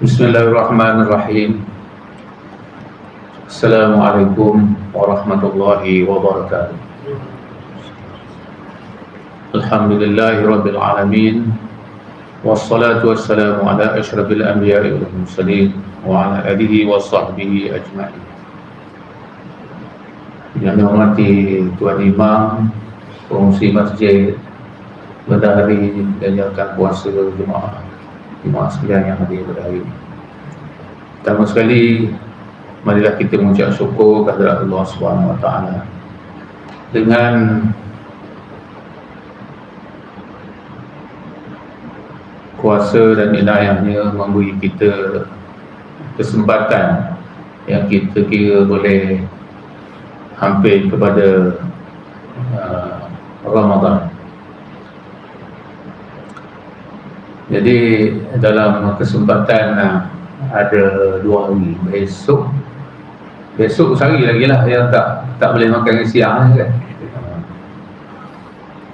Bismillahirrahmanirrahim. Assalamualaikum warahmatullahi wabarakatuh. Alhamdulillahi rabbil alamin. Wassalatu wassalamu ala asyrafil anbiya'i wal mursalin wa ala alihi wa sahbihi ajma'in. Yang dihormati Tuan Imam, Pengurus Masjid, Bendahari Diajarkan Puasa Jemaah sekalian yang hadir pada hari ini. Pertama sekali, marilah kita mengucap syukur kepada Allah Subhanahu Wa Taala dengan kuasa dan inayahnya memberi kita kesempatan yang kita kira boleh hampir kepada Ramadan. Jadi dalam kesempatan ada 2 hari, besok sehari lagi lah yang tak boleh makan siang kan.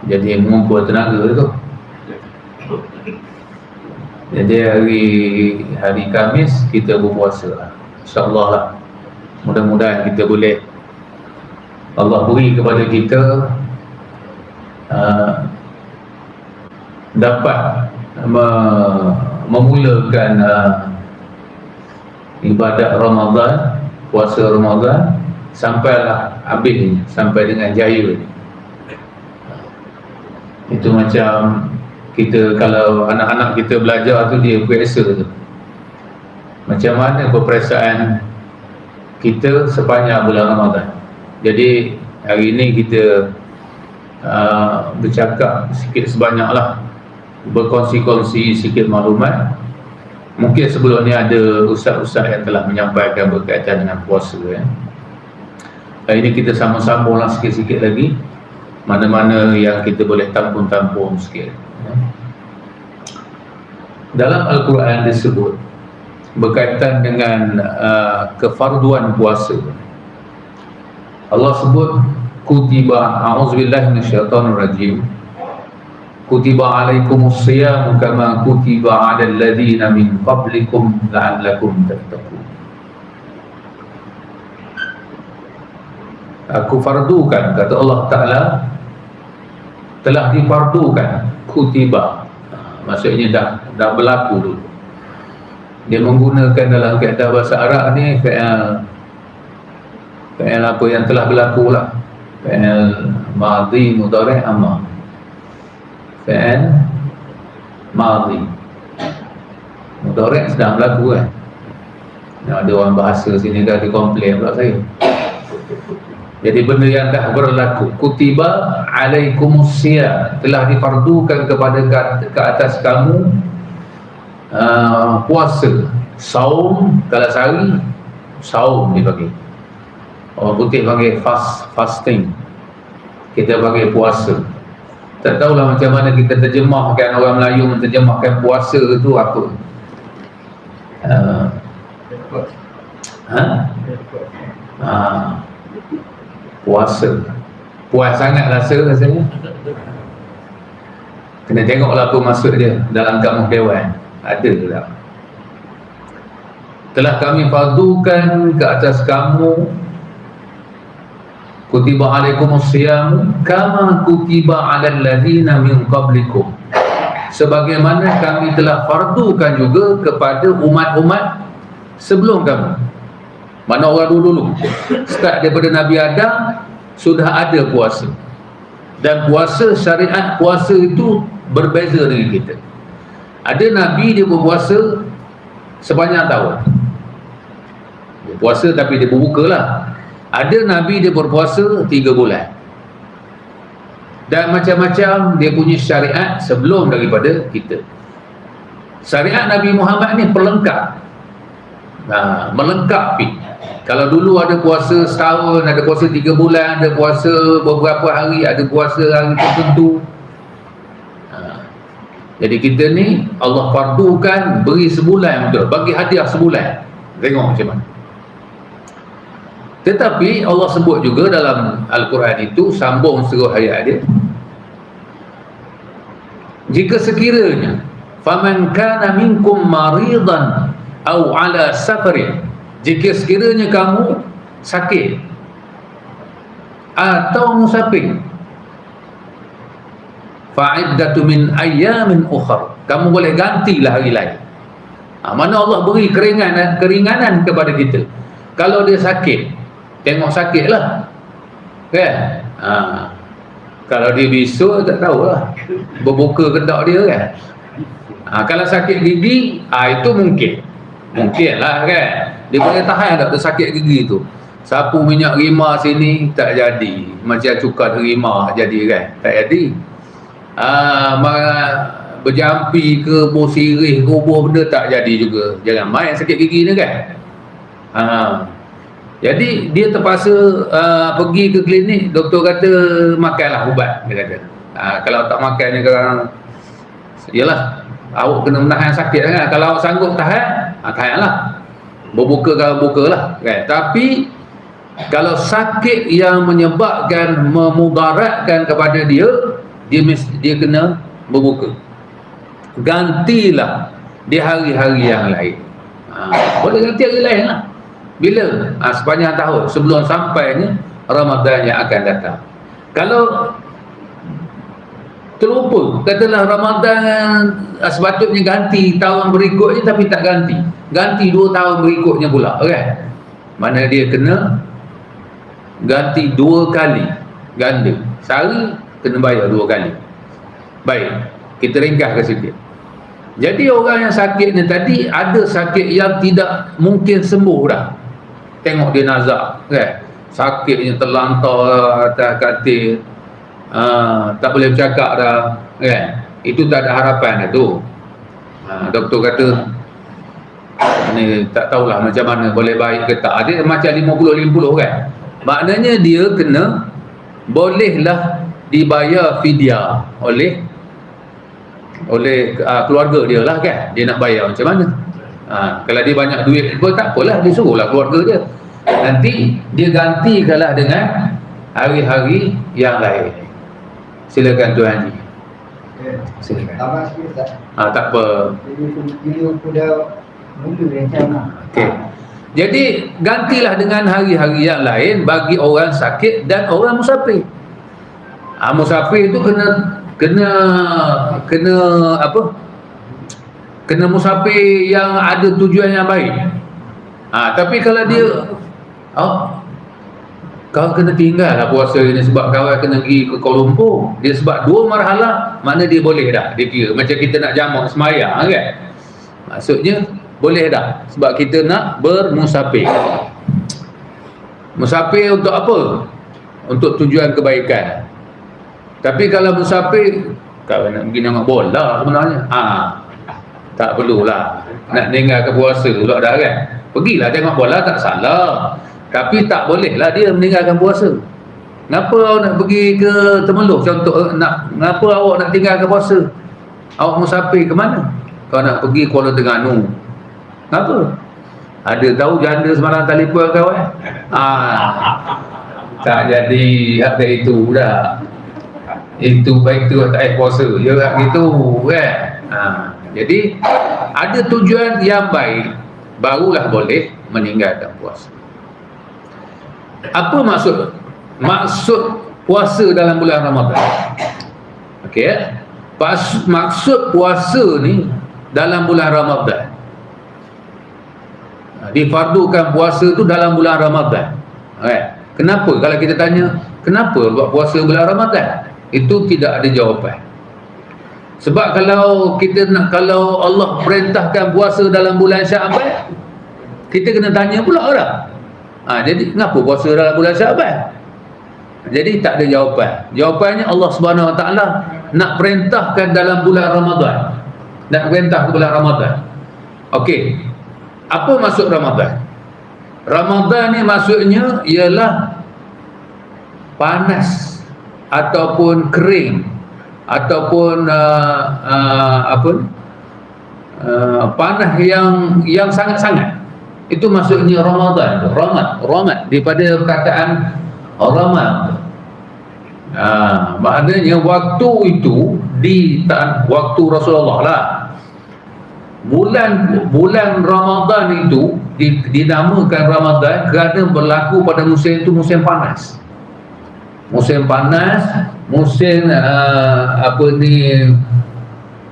Jadi mengumpul tenaga tu. Jadi hari Khamis kita berpuasa, InsyaAllah lah. Mudah-mudahan kita boleh, Allah beri kepada kita dapat memulakan ibadat Ramadan, puasa Ramadan sampailah habis, sampai dengan jaya. Itu macam kita, kalau anak-anak kita belajar tu, dia biasa tu. Macam mana perperasaan kita sepanjang bulan Ramadan. Jadi hari ini kita bercakap sikit sebanyaklah, berkongsi-kongsi sikit maklumat. Mungkin sebelum ni ada ustaz-ustaz yang telah menyampaikan berkaitan dengan puasa ya. Hari ini kita sambung-sambunglah sikit-sikit lagi, mana-mana yang kita boleh tampung-tampung sikit ya. Dalam Al-Quran disebut berkaitan dengan kefarduan puasa. Allah sebut kutiba, a'udzubillahi minasyaitonirrajim, kutiba alaikumus siyam kama kutiba 'alal ladzina min qablikum la'allakum tattaqun. Aku fardukan, kata Allah Ta'ala, telah difardukan, kutiba, maksudnya dah berlaku dulu. Dia menggunakan dalam kaedah bahasa Arab ni fi'il apa yang telah berlaku lah, fi'il madhi mudhari' amar, fi'il madhi mudhari' sedang berlaku kan. Ada orang bahasa sini dah dikomplain pula saya. Jadi benda yang dah berlaku, kutiba alaikumus siyam, telah difardukan ke atas kamu puasa. Saum, kalau sehari saum dipanggil, orang putih panggil fasting, kita panggil puasa. Tak tahulah macam mana kita terjemahkan, orang Melayu menterjemahkan puasa itu apa. Puasa, puas sangat rasanya. Kena tengoklah apa maksud dia dalam kamus dewan. Ada ke tak? Telah kami fardukan ke atas kamu, kutiba alaikumus siyam kama kutiba 'alal ladzina min qablikum, sebagaimana kami telah fardukan juga kepada umat-umat sebelum kamu. Mana orang dulu-dulu, start daripada Nabi Adam sudah ada puasa. Dan puasa, syariat puasa itu berbeza dengan kita. Ada Nabi dia berpuasa sepanjang tahun, dia puasa tapi dia berbuka lah. Ada Nabi dia berpuasa 3 bulan. Dan macam-macam dia punya syariat sebelum daripada kita. Syariat Nabi Muhammad ni pelengkap, melengkapi. Kalau dulu ada puasa setahun, ada puasa 3 bulan, ada puasa beberapa hari, ada puasa hari tertentu. Jadi kita ni Allah fardukan, beri sebulan betul, bagi hadiah sebulan. Tengok macam mana. Tetapi Allah sebut juga dalam Al-Quran itu, sambung seluruh ayat dia, jika sekiranya faman kana minkum maridan au ala safarin, jika sekiranya kamu sakit atau musafir, fa'iddatu min ayyamin ukhra, kamu boleh gantilah hari lain. Mana Allah beri keringanan kepada kita. Kalau dia sakit, tengok sakitlah, kan? Kalau dia bisul, tak tahulah, berbuka kendak dia, kan? Kalau sakit gigi, itu mungkinlah, kan? Dia boleh tahan tak sakit gigi tu. Sapu minyak rimah sini tak jadi, macam cukat rimah jadi, kan? Tak jadi. Berjampi ke bosirih ke benda tak jadi juga. Jangan main sakit gigi ni, kan? Jadi dia terpaksa pergi ke klinik. Doktor kata makanlah ubat, dia kata. Kalau tak makan ni kan, yalah, awak kena menahan sakit, kan? Kalau awak sanggup tahan, tahanlah. Berbuka-bukalah, kan? Tapi kalau sakit yang menyebabkan memudaratkan kepada dia kena berbuka. Gantilah di hari-hari yang lain. Boleh ganti hari lain lah. Bila? Sepanjang tahun sebelum sampainya Ramadan yang akan datang. Kalau terlupa, katalah Ramadan sepatutnya ganti tahun berikutnya tapi tak ganti 2 tahun berikutnya pula, kan? Mana dia kena ganti 2 kali ganda. Sehari kena bayar 2 kali. Baik, kita ringkaskan sikit. Jadi orang yang sakit ni tadi, ada sakit yang tidak mungkin sembuh dah. Tengok dia nazak, kan? Sakitnya terlantar atas katil, tak boleh bercakap dah, kan? Itu tak ada harapan dah tu. Doktor kata ni tak tahulah macam mana, boleh baik ke tak. Dia macam 50-50, kan? Maknanya dia kena, bolehlah dibayar fidyah oleh keluarga dia lah, kan? Dia nak bayar macam mana? Kalau dia banyak duit pun tak apalah, dia suruhlah keluarga dia. Nanti dia gantikanlah dengan hari-hari yang lain. Silakan Tuan Haji. Silakan. Tak apa. Okey. Jadi gantilah dengan hari-hari yang lain bagi orang sakit dan orang musafir. Musafir itu kena apa? Kena musafir yang ada tujuan yang baik. Tapi kalau dia kau kena tinggal lah puasa ini sebab kawan kena pergi ke Kuala Lumpur, dia sebab 2 marhalah, mana dia boleh dah, dia kira macam kita nak jamak semayang, kan? Maksudnya boleh dah sebab kita nak bermusafir. Musafir untuk apa? Untuk tujuan kebaikan. Tapi kalau musafir, kalau nak pergi tengok bola sebenarnya, tak perlulah nak meninggalkan puasa pula dah, kan? Pergilah tengok bola, tak salah. Tapi tak bolehlah dia meninggalkan puasa. Kenapa awak nak pergi ke Temeloh contoh, kenapa awak nak tinggalkan puasa? Awak musafir ke mana? Kau nak pergi Kuala Terengganu. Kenapa? Ada tahu janda semalam telefon kawan? Tak jadi ada itu dah. Itu baik tu tak puasa. Ya gitu, kan? Jadi ada tujuan yang baik, barulah boleh meninggalkan puasa. Apa maksud puasa dalam bulan Ramadan? Okey, maksud puasa ni dalam bulan Ramadan, difardukan puasa tu dalam bulan Ramadan. Kenapa? Kalau kita tanya kenapa buat puasa bulan Ramadan, itu tidak ada jawapan. Sebab kalau Allah perintahkan puasa dalam bulan Syaban, kita kena tanya pula orang. Jadi kenapa puasa dalam bulan Syaban? Jadi tak ada jawapan. Jawapannya Allah Subhanahu Wa Taala nak perintahkan dalam bulan Ramadan. Nak perintah ke bulan Ramadan. Okey. Apa maksud Ramadan? Ramadan ni maksudnya ialah panas ataupun kering ataupun panas yang sangat-sangat. Itu maksudnya Ramadan. Ramad daripada perkataan Ramad. Maknanya waktu itu waktu Rasulullah lah, bulan Ramadan itu dinamakan Ramadan kerana berlaku pada musim itu musim panas. Musim panas, musim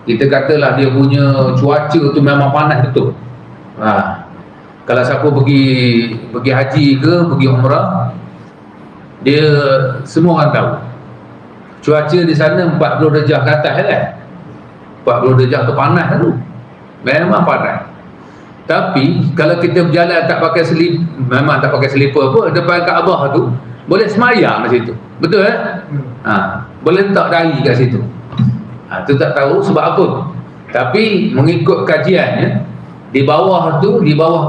kita katalah dia punya cuaca tu memang panas betul. Kalau siapa pergi haji ke pergi umrah, dia semua orang tahu cuaca di sana 40 darjah ke atas kan. 40 darjah tu panas tu. Memang panas. Tapi kalau kita berjalan tak pakai memang tak pakai selipar apa, depan Kaabah tu boleh semayang di situ. Betul boleh letak dahi kat situ. Tu tak tahu sebab apa. Tapi mengikut kajiannya, di bawah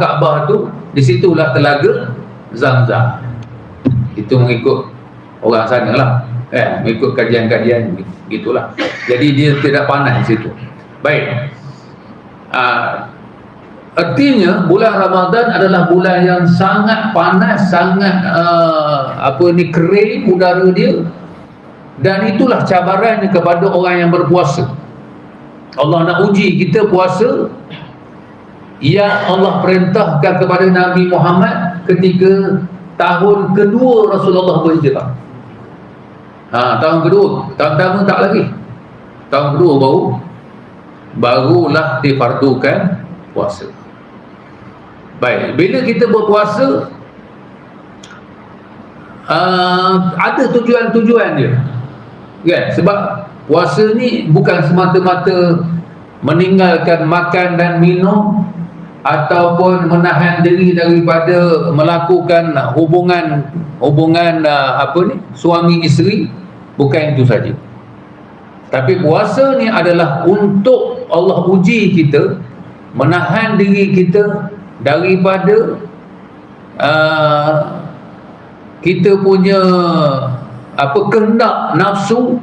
Kaabah tu, di situlah telaga Zam-Zam. Itu mengikut orang sana lah. Mengikut kajian-kajian gitulah. Jadi dia tidak panas di situ. Baik. Artinya bulan Ramadan adalah bulan yang sangat panas, sangat kering udara dia, dan itulah cabarannya kepada orang yang berpuasa. Allah nak uji kita puasa yang Allah perintahkan kepada Nabi Muhammad ketika tahun kedua Rasulullah berhijrah. Tahun kedua, tahun pertama tak lagi. Tahun kedua barulah difardukan puasa. Baik, bila kita berpuasa ada tujuan-tujuan dia. Kan? Sebab puasa ni bukan semata-mata meninggalkan makan dan minum ataupun menahan diri daripada melakukan hubungan suami isteri, bukan itu saja. Tapi puasa ni adalah untuk Allah uji kita, menahan diri kita daripada kita punya kehendak nafsu.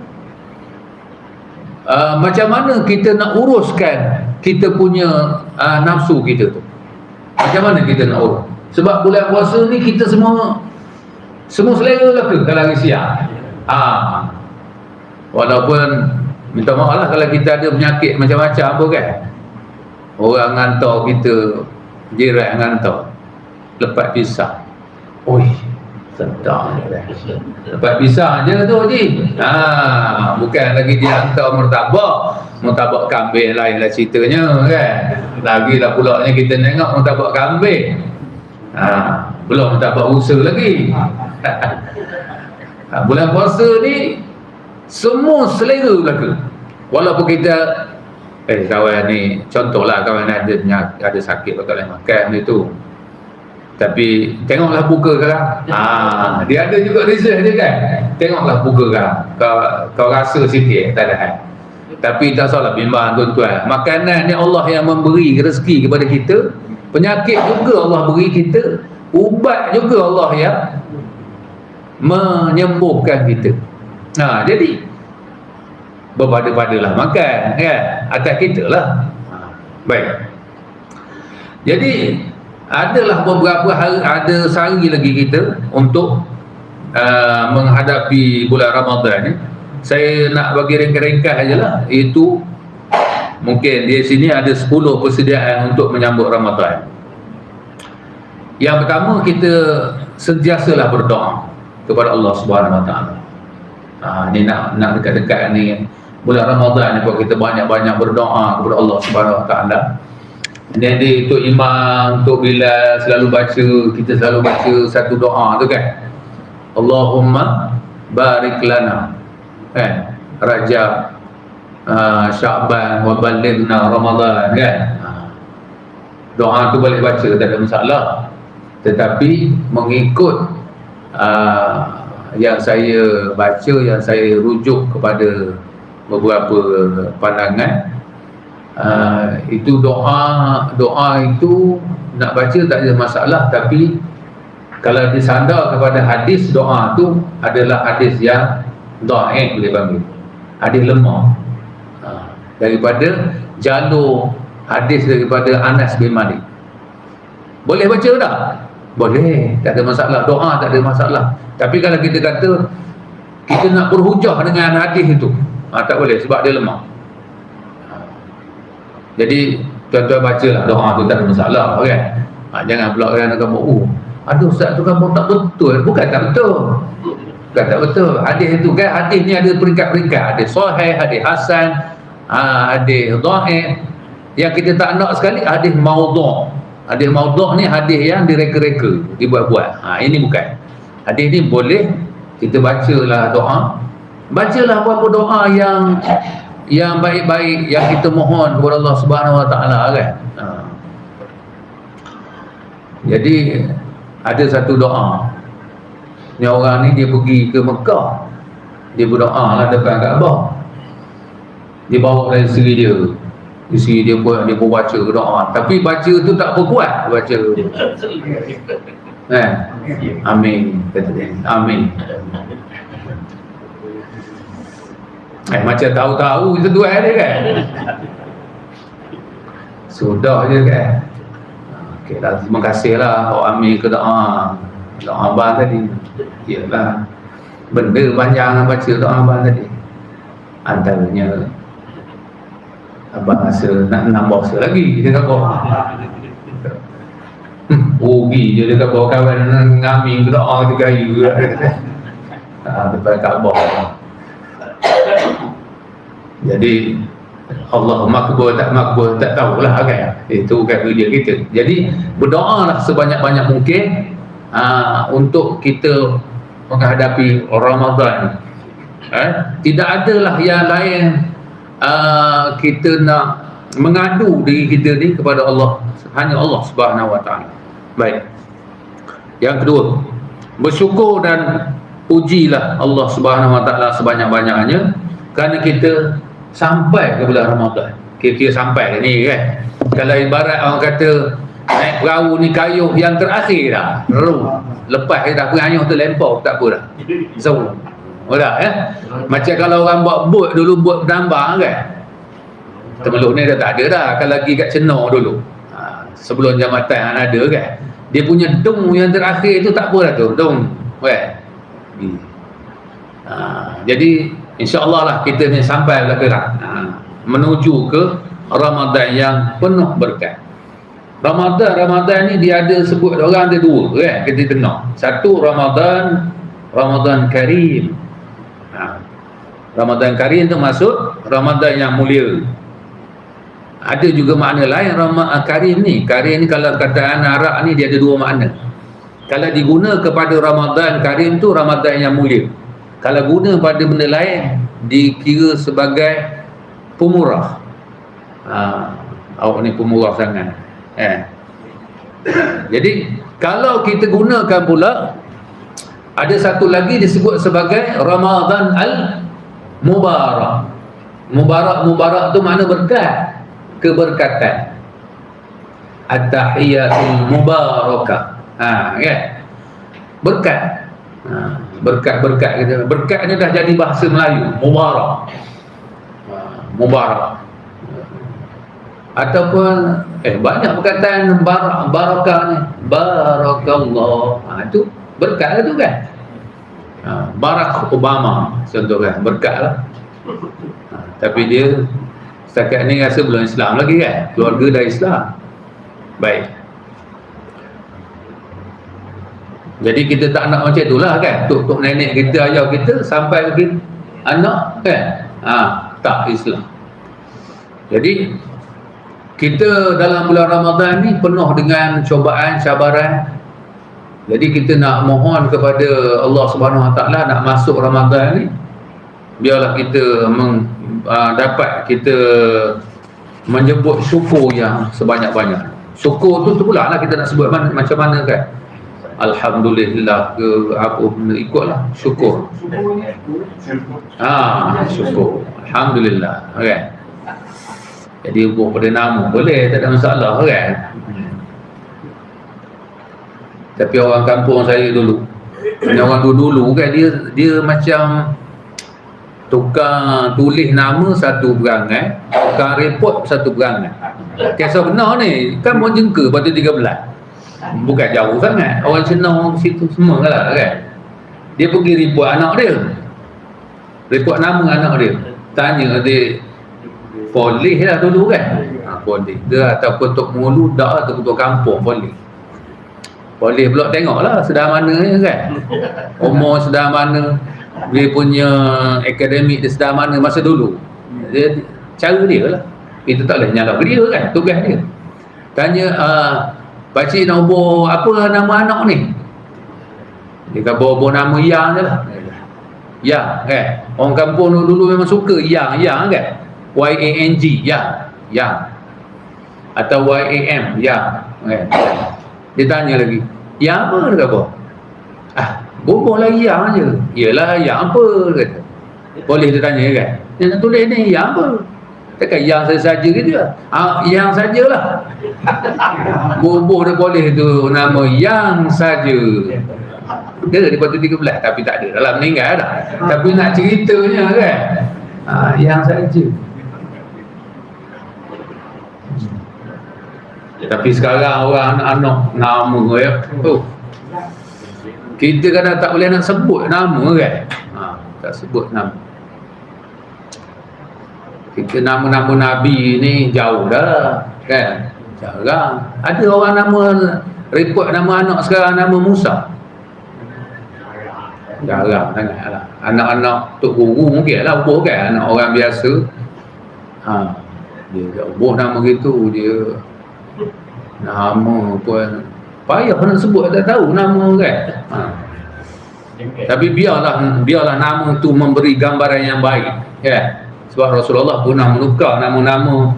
Macam mana kita nak uruskan kita punya nafsu kita tu, macam mana kita nak urus. Sebab bulan puasa ni kita semua selera lah ke kalau hari siang. Walaupun minta maaf lah kalau kita ada penyakit macam-macam apa kan. Orang hantar kita, jiran hantar lepas pisang. Oi, sedap ni dah. Lepas pisang je tu Haji. Bukan lagi dia hantar murtabak kambing, lain lah ceritanya kan. Lagilah pulaknya kita tengok murtabak kambing. Belum murtabak rusa lagi. Bulan puasa ni semua selera belaka. Walaupun kita kawan ni, contohlah kawan ada sakit bakal makan dia tu, tapi tengoklah buka sekarang. Dia ada juga research dia kan. Tengoklah buka sekarang. Kau rasa sikit tak ada hal. Tapi tak salah bimbang tuan-tuan, makanan ni Allah yang memberi rezeki kepada kita, penyakit juga Allah beri kita, ubat juga Allah yang menyembuhkan kita. Jadi berpada-padalah makan kan, atas kita lah. Baik, jadi adalah beberapa hari, ada sehari lagi kita untuk menghadapi bulan Ramadan ni. Saya nak bagi ringkas-ringkas aja lah. Itu mungkin di sini ada 10 persediaan untuk menyambut Ramadan. Yang pertama, kita sentiasalah berdoa kepada Allah Subhanahu Wa Taala. Ni nak dekat-dekat ni bulan Ramadan ni, kita banyak-banyak berdoa kepada Allah Subhanahu Wa Taala. Jadi untuk imam, untuk bila kita selalu baca satu doa tu kan. Allahumma barik lana Rajab, Sya'ban wa balighna Ramadan kan. Doa tu boleh baca, tak ada masalah. Tetapi mengikut yang saya baca, yang saya rujuk kepada beberapa pandangan, itu doa itu nak baca tak ada masalah. Tapi kalau disandar kepada hadis, doa tu adalah hadis yang dhaif, boleh panggil hadis lemah, daripada jalur hadis daripada Anas bin Malik. Boleh baca tak? Boleh, tak ada masalah. Doa tak ada masalah. Tapi kalau kita kata kita nak berhujah dengan hadis itu, tak boleh sebab dia lemah. Jadi tuan-tuan baca lah doa tu, tak ada masalah kan. Jangan pula orang kata aduh Ustaz tu kamu tak betul. Bukan tak betul, bukan tak betul. Hadis tu kan, hadis ni ada peringkat-peringkat, ada sahih, hadis hasan, hadis dhaif. Yang kita tak nak sekali hadis maudhu'. Hadis maudhu' ni hadis yang direka-reka, dibuat-buat. Ini bukan. Hadis ni boleh kita bacalah doa. Bacalah apa-apa doa yang baik-baik yang kita mohon kepada Allah Subhanahu Wa Taala kan. Jadi ada satu doa. Ni orang ni dia pergi ke Mekah. Dia berdoa lah depan Kaabah. Dia bawa dari isteri dia. Isteri dia pun baca doa. Tapi baca tu tak berkuat baca. Amin. Kata dia. Amin. Macam tahu-tahu sesuai dia kan. Sudah je kan. Okey lah, terima kasih lah awak ambil ke doa abang tadi. Yalah, benda panjang baca doa abang tadi. Antaranya abang rasa nak nambah lagi. Dia kata rugi je dia kata kawan ngambil ke doa tu gaya depan Kaabah. Jadi Allah makbul tak makbul tak tahulah kan. Itu bukan kerja kita. Jadi berdoalah sebanyak-banyak mungkin untuk kita menghadapi Ramadan. Tidak adalah yang lain kita nak mengadu diri kita ni kepada Allah, hanya Allah Subhanahu Wa Taala. Baik. Yang kedua, bersyukur dan pujilah Allah Subhanahu Wa Taala sebanyak-banyaknya kerana kita sampai ke bulan Ramadan. Kira-kira sampai ni kan. Kalau ibarat orang kata naik perahu ni kayuh yang terakhir dah. Lepas dah pengayuh tu lempau tak apa dah. So, dah macam kalau orang buat bot dulu, bot penambang kan. Temeluk ni dah tak ada dah. Kalau lagi kat Cenor dulu. Sebelum jambatan ada kan. Dia punya dong yang terakhir tu tak apa dah tu. Dong. Kan. Jadi InsyaAllah lah kita ni sampai akhirat, menuju ke Ramadan yang penuh berkat. Ramadan ni dia ada sebut orang ada dua kan, kita tengok. Satu Ramadan Karim. Ramadan Karim tu maksud Ramadan yang mulia. Ada juga makna lain Ramadan Karim ni. Karim ni kalau kataan Arab ni dia ada dua makna. Kalau diguna kepada Ramadan Karim tu Ramadan yang mulia. Kalau guna pada benda lain dikira sebagai pemurah. Awak ni pemurah sangat. Jadi kalau kita gunakan pula ada satu lagi disebut sebagai Ramadan al-Mubarak. Mubarak tu makna berkat, keberkatan. At-tahiyatul mubarakah. Kan? Berkat. Berkat kita. Berkat ni dah jadi bahasa Melayu, mubarak. Mubarak. Ataupun banyak perkataan barakah ni. Barakallah. Itu berkat lah tu kan. Barack Obama contoh kan, berkat lah. Tapi dia setakat ni rasa belum Islam lagi kan. Keluarga dah Islam. Baik. Jadi kita tak nak macam itulah kan. Tok nenek kita, ayah kita sampai ke anak kan. Tak Islam. Jadi kita dalam bulan Ramadan ni penuh dengan cobaan, cabaran. Jadi kita nak mohon kepada Allah Subhanahu Wa Taala nak masuk Ramadan ni, biarlah kita dapat kita menyebut syukur yang sebanyak-banyak. Syukur tu pula lah kita nak sebut macam mana kan. Alhamdulillah ke apa benda, ikutlah syukur. Syukur. Alhamdulillah kan. Jadi ubah pada nama boleh, tak ada masalah kan. Tapi orang kampung saya dulu, orang dulu kan dia macam tukar tulis nama satu perangai, tukar report satu perangai. Kisah benar ni kan Monjengka pada 13. Bukan jauh sangat. Orang Cenor situ semua lah kan. Dia pergi report anak dia, report nama anak dia. Tanya dia, polis lah dulu kan. boleh. Dia ataupun tok mulu dak atau ketua kampung boleh. Boleh pula tengoklah sedar mana kan. Umur sedar mana, dia punya akademik dia sedar mana masa dulu. Dia cara dia lah. Kita tak boleh nyala dia kan, tugas dia. Tanya pakcik nak ubur apa nama anak ni? Dia kata ubur nama Yang je lah. Yang kan. Orang kampung dulu memang suka Yang kan. Y-A-N-G Yang. Atau Y-A-M Yang kan. Dia tanya lagi, Yang apa? Dia kata bubuhlah Yang je. Yelah Yang apa? Dia kata. Boleh dia tanya kan. Dia nak tulis ni Yang apa? Takkan Yang saja gitu lah. Yang sajalah. Bubuh dia boleh tu nama Yang saja. Dia patut 13 tapi tak ada, dalam meninggal dah. Tapi nak ceritanya kan, Yang saja. Tapi sekarang orang anak nama ya. Kita kadang tak boleh nak sebut nama kan. Tak sebut nama. Kita nama-nama Nabi ni jauh dah kan. Jarang. Ada orang nama report nama anak sekarang nama Musa. Jarang sangat lah. Anak-anak tok guru mungkin lah ubah kan. Anak orang biasa dia ubah nama gitu. Dia nama pun payah nak sebut, tak tahu nama kan. Tapi biarlah nama tu memberi gambaran yang baik kan. Sebab Rasulullah pernah menukar nama-nama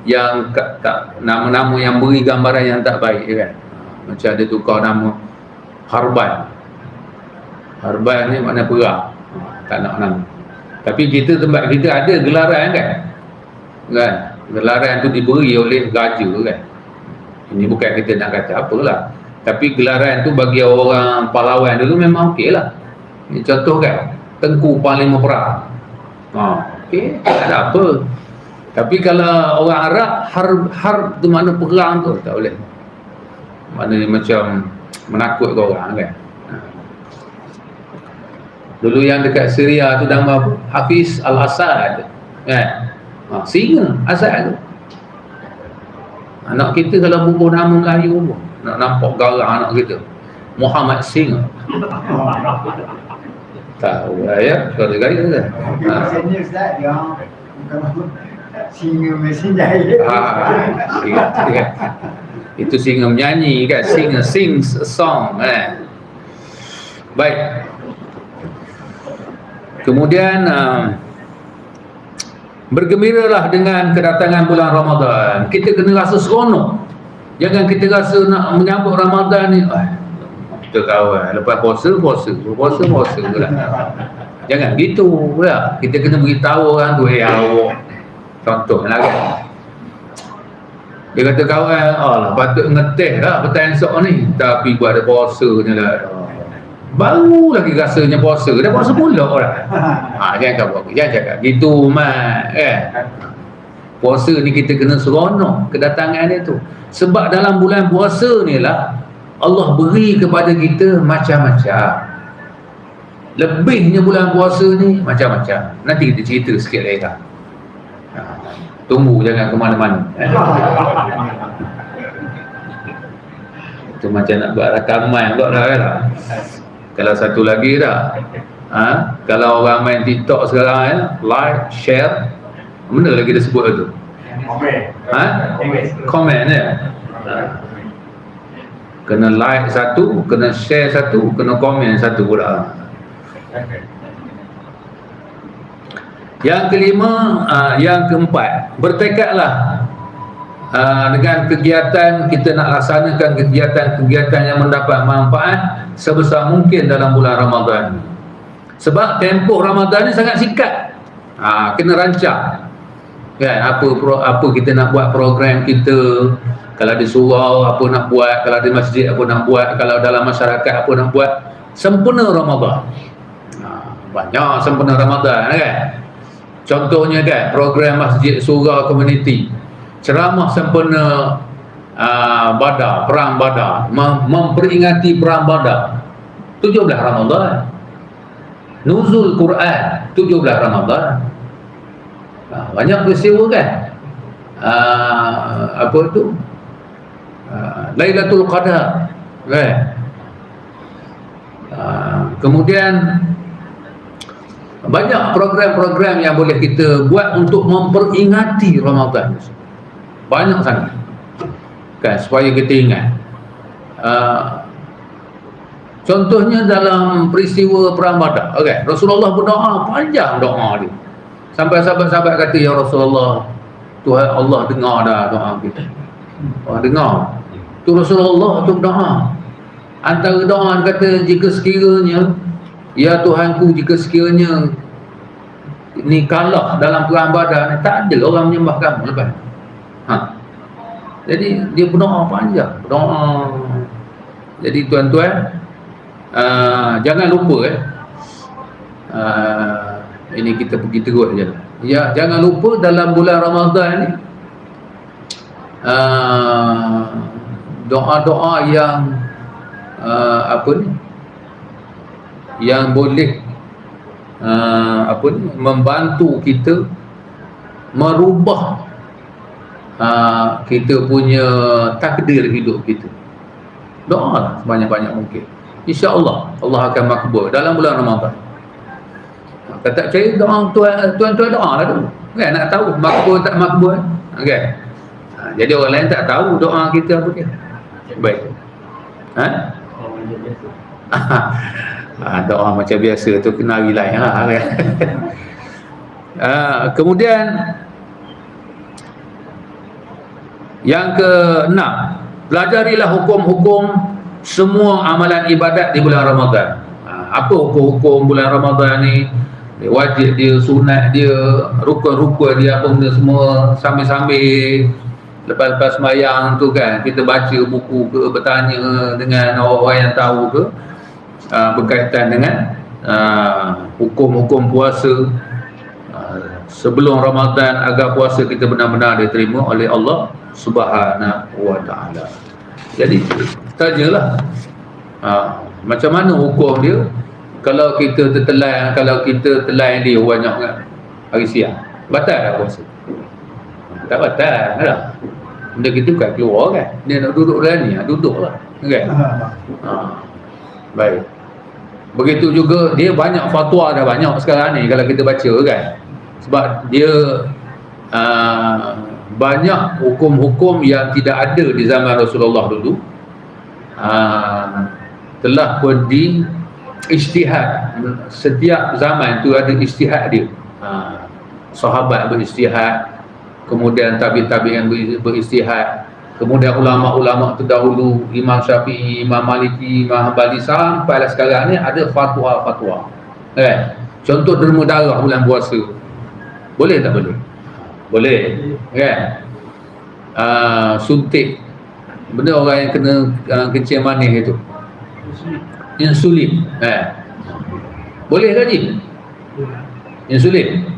yang tak, nama-nama yang beri gambaran yang tak baik kan. Macam dia tukar nama Harban ni makna perang. Tak nak nama. Tapi tempat kita ada gelaran kan. Gelaran tu diberi oleh raja kan. Ini bukan kita nak kata apalah. Tapi gelaran tu bagi orang pahlawan dulu memang okey lah. Ini contoh kan, Tengku Panglima Perang. Okey, tak ada apa. Tapi kalau orang Arab, harb tu mana perang tu, tak boleh. Maknanya macam menakutkan orang kan. Dulu yang dekat Syria tu nama apa? Hafiz Al-Assad kan. Singa Asad tu. Anak kita kalau bubuh nama Melayu pun nak nampak garang anak kita. Muhammad Singa. Tahu lah ya, saudara-saudara kan. Sini Ustaz yang Singa mesin jahit. Itu singa menyanyi kan. Singa sings a song kan. Baik. Kemudian bergembiralah dengan kedatangan bulan Ramadan. Kita kena rasa seronok. Jangan kita rasa nak menyambut Ramadan ni kita kawan lepas puasa pula. Jangan gitu pula. Kita kena beritahu orang tu, awak contohlah kan. Dia kata kawan, lah patut ngeteh lah petang esok ni, tapi buat ada puasa ni lah. Baru lagi rasanya puasa, dah puasa pula orang. Jangan cakap gitu mat kan. Puasa ni kita kena seronok kedatangan dia tu. Sebab dalam bulan puasa ni lah Allah beri kepada kita macam-macam. Lebihnya bulan puasa ni macam-macam. Nanti kita cerita sikit lagi kan. Tunggu jangan ke mana-mana. Itu macam nak buat rakaman pula dah kan. Kalau satu lagi dah. Kalau orang main TikTok sekarang like, share, benda lagi dia sebut tu? Komen ya. Kena like satu, kena share satu, kena komen satu pula. Yang kelima, yang keempat, bertekadlah dengan kegiatan, kita nak laksanakan kegiatan-kegiatan yang mendapat manfaat sebesar mungkin dalam bulan Ramadan. Sebab tempoh Ramadan ni sangat singkat. Kena rancang kan, apa kita nak buat program kita. Kalau di surau apa nak buat, kalau di masjid apa nak buat, kalau dalam masyarakat apa nak buat. Sempena Ramadan. Banyak sempena Ramadan kan. Contohnya kan, program masjid surau community, ceramah sempena Badar, perang Badar, memperingati perang Badar 17 Ramadan. Nuzul Quran 17 Ramadan. Banyak peristiwa kan. apa tu, Lailatul Qadar, kan? Kemudian banyak program-program yang boleh kita buat untuk memperingati Ramadan. Banyak sangat, kan, supaya kita ingat. Contohnya dalam peristiwa Perang Badar, okay, Rasulullah berdoa panjang, doa dia sampai sahabat-sahabat kata, ya Rasulullah, Tuhan Allah dengar dah doa kita. Allah dengar. Tu Rasulullah tu berdoa. Antara doa kata, jika sekiranya, ya Tuhanku, jika sekiranya ni kalah dalam Perang Badar ni, tak ada orang menyembah kamu lepas. Jadi dia berdoa panjang, berdoa. Jadi tuan-tuan, jangan lupa, ini kita pergi terus je. Ya, jangan lupa dalam bulan Ramadan ni, doa-doa yang apa ni, yang boleh apa ni, membantu kita merubah kita punya takdir hidup kita. Doa sebanyak-banyak mungkin, insya-Allah Allah akan makbul dalam bulan Ramadan. Kalau tak percaya, doa tuan-tuan doa lah tu, kan, nak tahu makbul tak makbul, kan. Jadi orang lain tak tahu doa kita apa dia. Baik. Doa macam biasa tu kena hari lain lah, kan. Kemudian yang ke-6, pelajarilah hukum-hukum semua amalan ibadat di bulan Ramadan. Apa hukum-hukum bulan Ramadan ni? Wajib dia, sunat dia, rukun-rukun dia, apa benda semua, sambil-sambil lepas-lepas sembahyang tu, kan, kita baca buku ke, bertanya dengan orang yang tahu ke, berkaitan dengan hukum-hukum puasa sebelum Ramadan, agar puasa kita benar-benar diterima oleh Allah Subhanahu wa ta'ala. Jadi tanyalah macam mana hukum dia kalau kita tertelan, kalau kita telan dia banyak kan hari siang, batal tak puasa? Tak batal lah. Benda kita bukan keluar, kan, dia nak duduk dalam ni, duduklah, kan. Baik. Begitu juga dia banyak fatwa, dah banyak sekarang ni kalau kita baca, kan, sebab dia banyak hukum-hukum yang tidak ada di zaman Rasulullah dulu, telah pun di ijtihad. Setiap zaman tu ada ijtihad dia. Sahabat berijtihad, kemudian tabi-tabi'in berijtihad, kemudian ulama-ulama terdahulu, Imam Syafi'i, Imam Maliki, Imam Hanbali, sampailah sekarang ni ada fatwa-fatwa, kan. Contoh derma darah bulan puasa, boleh tak boleh? Boleh, kan. Suntik, benda orang yang kena kencing manis itu, insulin, boleh ke, Haji? Insulin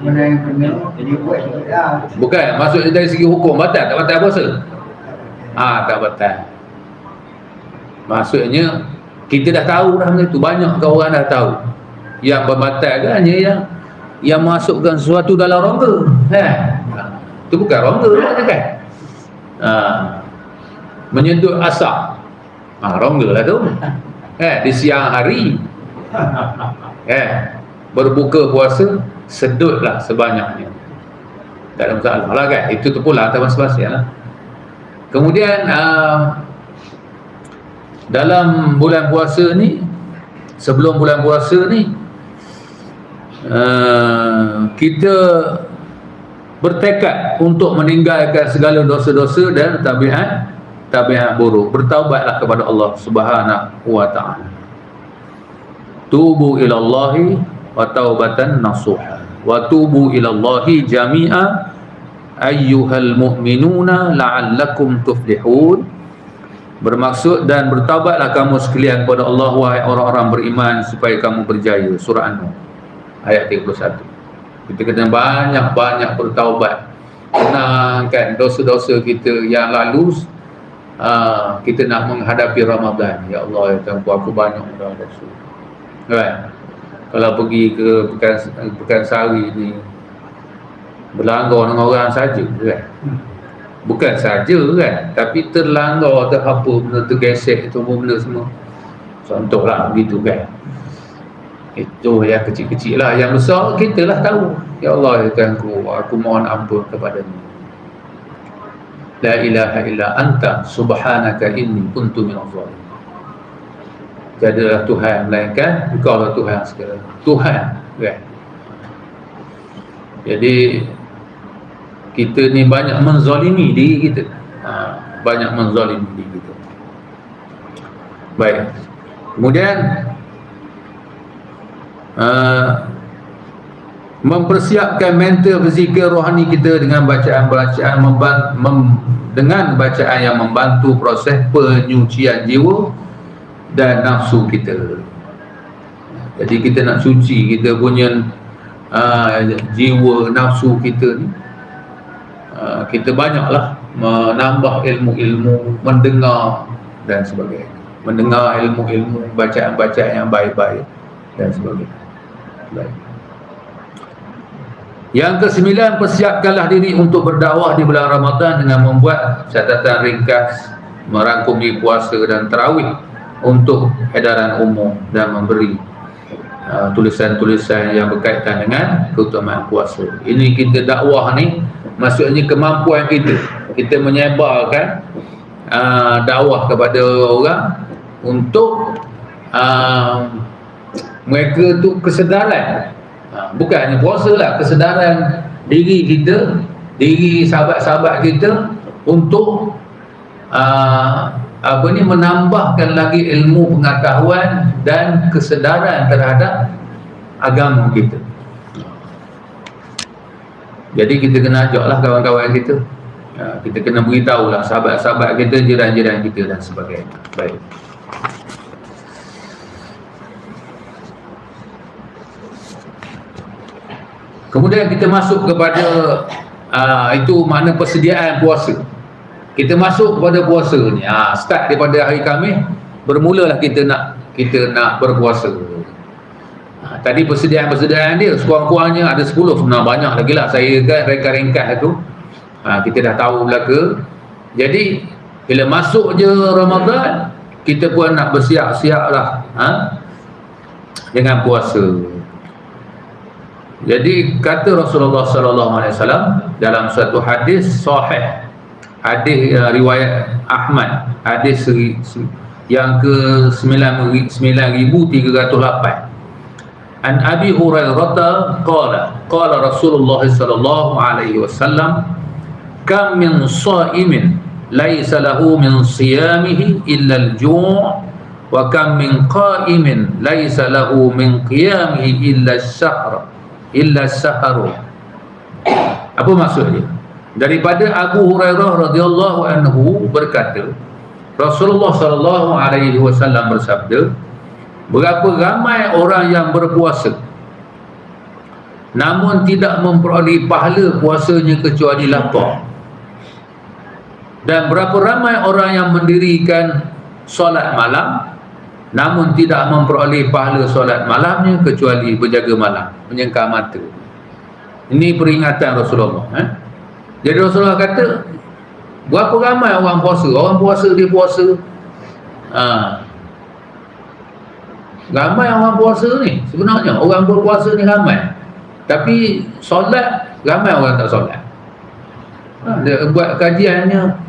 Mana yang kena dia buat juga. bukan, maksudnya dari segi hukum batal tak batal puasa? Tak batal. Maksudnya kita dah tahu dah benda tu, banyak ke orang dah tahu. Yang berbatal hanya yang masukkan sesuatu dalam rongga, itu bukan rongga kan, menyedut asap, rongga lah tu, di siang hari, berbuka puasa, sedutlah sebanyaknya, tak ada masalah lah, kan. Itu tu pula atas masing-masing lah. Kemudian dalam bulan puasa ni, sebelum bulan puasa ni, kita bertekad untuk meninggalkan segala dosa-dosa dan tabiat buruk. Bertaubatlah kepada Allah Subhanahu wa ta'ala. Tubu ilallahi wa taubatan nasuha wa tubu ilallahi jami'a ayyuhal mu'minuna la'allakum tuflihun. Bermaksud, dan bertaubatlah kamu sekalian kepada Allah, wahai orang-orang beriman, supaya kamu berjaya. Surah An-Nur ayat 31. Kita kena banyak-banyak bertaubat, kenangkan dosa-dosa kita yang lalu. Kita nak menghadapi Ramadan. Ya Allah, ya Tuhan, aku banyak dosa, kan. Kalau pergi ke Pekansari ni, berlanggar dengan orang saja kan. Bukan saja kan, tapi terlanggar, apa benda tergesek itu benda semua. Contohlah begitu kan. Itu yang kecil-kecil lah. Yang besar kita lah tahu. Ya Allah, ya Tuhanku, aku mohon ampun kepadamu. La ilaha illa anta subhanaka inni kuntu minaz zalimin. Jadilah Tuhan, melainkan Engkau lah Tuhan segala. Tuhan kan. Jadi kita ni banyak menzalimi diri kita. Banyak menzalimi diri kita. Baik. Kemudian mempersiapkan mental, fizikal, rohani kita dengan bacaan-bacaan dengan bacaan yang membantu proses penyucian jiwa dan nafsu kita. Jadi kita nak suci kita punya jiwa, nafsu kita ni, kita banyaklah menambah ilmu-ilmu, mendengar dan sebagainya, mendengar ilmu-ilmu, bacaan-bacaan yang baik-baik dan sebagainya. Baik. Yang ke-9, persiapkanlah diri untuk berdakwah di bulan Ramadan dengan membuat catatan ringkas, merangkumi puasa dan tarawih untuk edaran umum dan memberi tulisan-tulisan yang berkaitan dengan keutamaan puasa. Ini kita dakwah ni, maksudnya kemampuan kita menyebarkan dakwah kepada orang untuk mereka tu kesedaran, bukan hanya puasa lah, kesedaran diri kita, diri sahabat-sahabat kita untuk menambahkan lagi ilmu pengetahuan dan kesedaran terhadap agama kita. Jadi kita kena ajaklah kawan-kawan kita, kita kena beritahulah sahabat-sahabat kita, jiran-jiran kita dan sebagainya. Baik. Kemudian kita masuk kepada itu makna persediaan puasa. Kita masuk kepada puasa ni, start daripada hari Khamis, bermulalah kita nak berpuasa. Tadi persediaan dia sekurang-kurangnya ada 10, sebenarnya banyak lagi lah. Saya kan ringkas tu, kita dah tahu belaka. Jadi bila masuk je Ramadan, kita pun nak bersiap-siap lah dengan puasa. Jadi kata Rasulullah sallallahu alaihi wasallam dalam satu hadis sahih, hadis riwayat Ahmad, hadis yang ke 9308, an Abi Hurairah qala Rasulullah sallallahu alaihi wasallam, kam min sha'imin laisa lahu min siyamihi illa al-ju' wa kam min qa'imin laisa lahu min qiyamihi illa ash-shahr illa saharu. Apa maksudnya? Daripada Abu Hurairah radhiyallahu anhu berkata, Rasulullah sallallahu alaihi wasallam bersabda, berapa ramai orang yang berpuasa namun tidak memperoleh pahala puasanya kecuali lapar, dan berapa ramai orang yang mendirikan solat malam namun tidak memperoleh pahala solat malamnya kecuali berjaga malam, menyengkam mata. Ini peringatan Rasulullah. Jadi Rasulullah kata, berapa ramai orang puasa? Orang puasa dia puasa. Ramai orang puasa ni. Sebenarnya orang berpuasa ni ramai. Tapi solat, ramai orang tak solat. Dia buat kajiannya,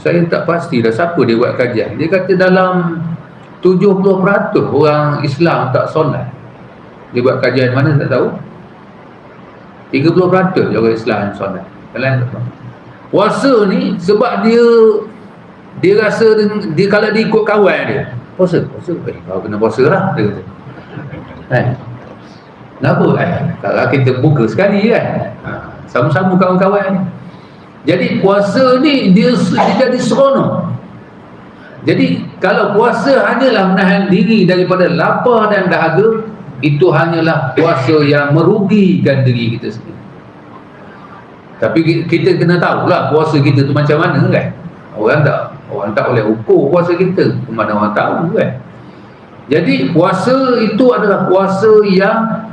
saya tak pasti dah siapa dia buat kajian. Dia kata dalam 70% orang Islam tak solat. Dia buat kajian mana tak tahu. 30% je orang Islam yang solat. Kalian tak tahu. Puasa ni sebab dia rasa dia kalau dia ikut kawan dia, puasa, kau kena puasa lah, dia kata. Kenapa? Kalau kita buka sekali kan, sama-sama kawan-kawan ni. Jadi puasa ni dia jadi seronok. Jadi kalau puasa hanyalah menahan diri daripada lapar dan dahaga, itu hanyalah puasa yang merugikan diri kita sendiri. Tapi kita kena tahulah puasa kita tu macam mana kan. Orang tak boleh ukur puasa kita, mana orang tahu kan. Jadi puasa itu adalah puasa yang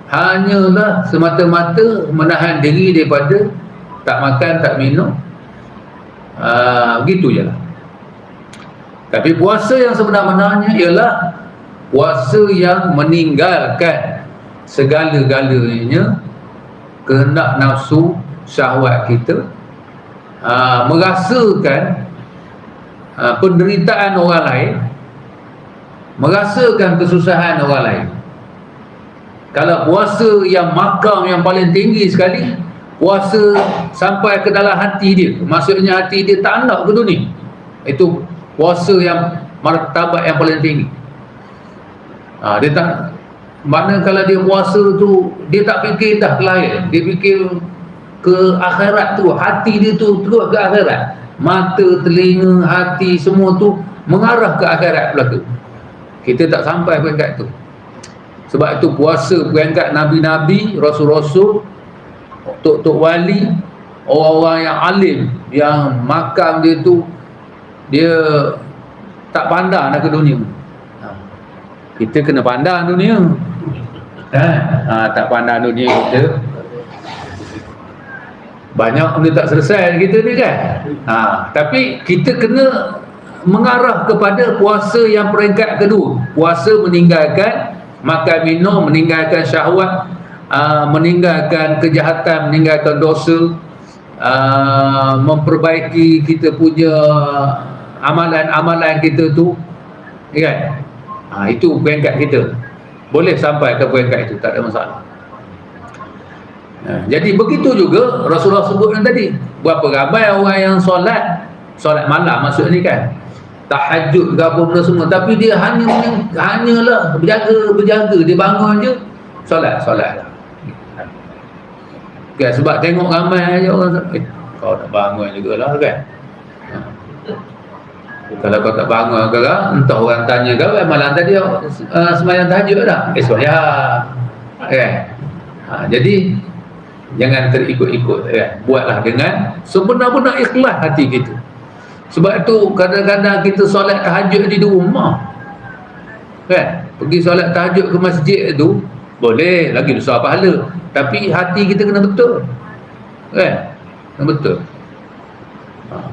hanyalah semata-mata menahan diri daripada tak makan, tak minum, begitu je lah. Tapi puasa yang sebenar-benarnya ialah puasa yang meninggalkan segala-galanya kehendak nafsu syahwat kita, merasakan penderitaan orang lain, merasakan kesusahan orang lain. Kalau puasa yang makam yang paling tinggi sekali, puasa sampai ke dalam hati dia, maksudnya hati dia tak nak ke dunia, itu puasa yang martabat yang paling tinggi. Dia tak, mana kalau dia puasa tu dia tak fikir dah ke lahir, dia fikir ke akhirat tu, hati dia tu terus ke akhirat, mata, telinga, hati semua tu mengarah ke akhirat pula tu. Kita tak sampai peringkat tu. Sebab itu puasa peringkat nabi-nabi, rasul-rasul, tok-tok wali, orang-orang yang alim, yang makam dia tu dia tak pandang nak ke dunia. Kita kena pandang dunia, tak pandang dunia kita, banyak benda tak selesai kita ni kan. Tapi kita kena mengarah kepada puasa yang peringkat kedua, puasa meninggalkan makan minum, meninggalkan syahwat, meninggalkan kejahatan, meninggalkan dosa, memperbaiki kita punya amalan-amalan kita tu, kan? Itu peringkat kita. Boleh sampai ke peringkat itu, tak ada masalah. Jadi begitu juga Rasulullah sebut yang tadi, berapa ramai orang yang solat malam maksud ni kan, tahajud ke apa benda semua, tapi dia hanyalah berjaga, dia bangun je solat lah. Okay, sebab tengok ramai je orang, kau tak bangun jugalah kan. Kalau kau tak bangun ke, entah orang tanya kau, malam tadi sembahyang tahajud dah? Sembahyang kan. Jadi jangan terikut-ikut kan. Buatlah dengan sebenar-benar ikhlas hati kita. Sebab itu kadang-kadang kita solat tahajud di rumah kan, pergi solat tahajud ke masjid tu boleh, lagi besar pahala, tapi hati kita kena betul kan, kena betul.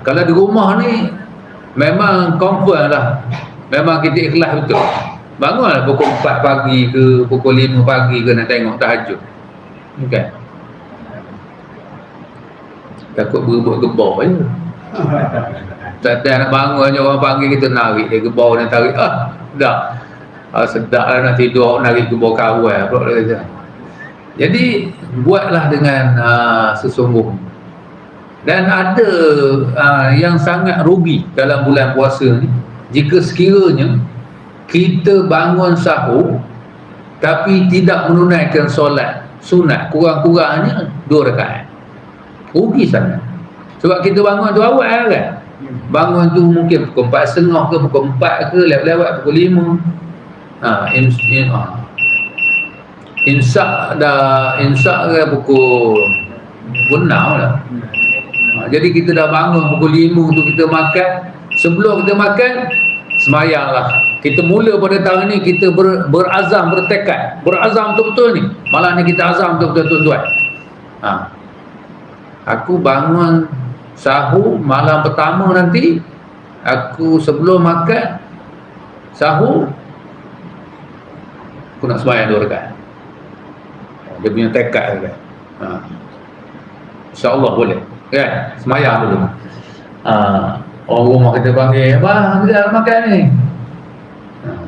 Kalau di rumah ni memang confirm lah, memang kita ikhlas betul, bangunlah pukul 4 pagi ke pukul 5 pagi ke nak tengok tahajud kan. Takut berebut gebau je. Tak nak bangun je orang panggil kita, narik dia gebau dan tarik, dah sedap lah nak tidur, narik gebau kawan pula kata. Jadi buatlah dengan sesungguhnya. Dan ada yang sangat rugi dalam bulan puasa ni, jika sekiranya kita bangun sahur tapi tidak menunaikan solat sunat, kurang-kurangnya 2 rakaat. Rugi sangat. Sebab kita bangun tu awal kan, bangun tu mungkin pukul 4.30 ke pukul 4 ke, lewat-lewat pukul 5. Imsak ke pukul 6 lah. Jadi kita dah bangun pukul 5 tu, kita makan. Sebelum kita makan, semayang lah. Kita mula pada tahun ni kita berazam, bertekad, berazam betul-betul ni. Malam ni kita azam betul-betul tuan-tuan. Aku bangun sahur malam pertama nanti, aku sebelum makan sahur aku nak sembahyang 2 rakaat. Dia punya tekad kan. InsyaAllah boleh kan, sembahyang dulu. Orang rumah kita panggil, abang kita nak makan ni,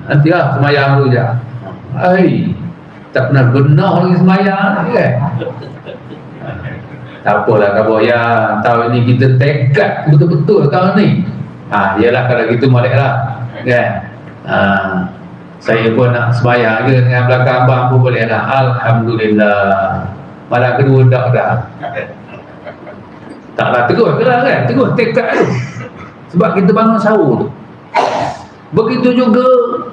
nanti lah sembahyang dulu je. Tak pernah benar lagi sembahyang kan. Tak apalah khabar ya, tahun ni kita tekad betul-betul tahun ni. Yalah kalau gitu molek lah kan. Saya pun nak sembahyang je dengan belakang abang pun boleh lah. Alhamdulillah. Malam kedua dah. Taklah terus lah kan, terus tekad tu. Sebab kita bangun sahur tu. Begitu juga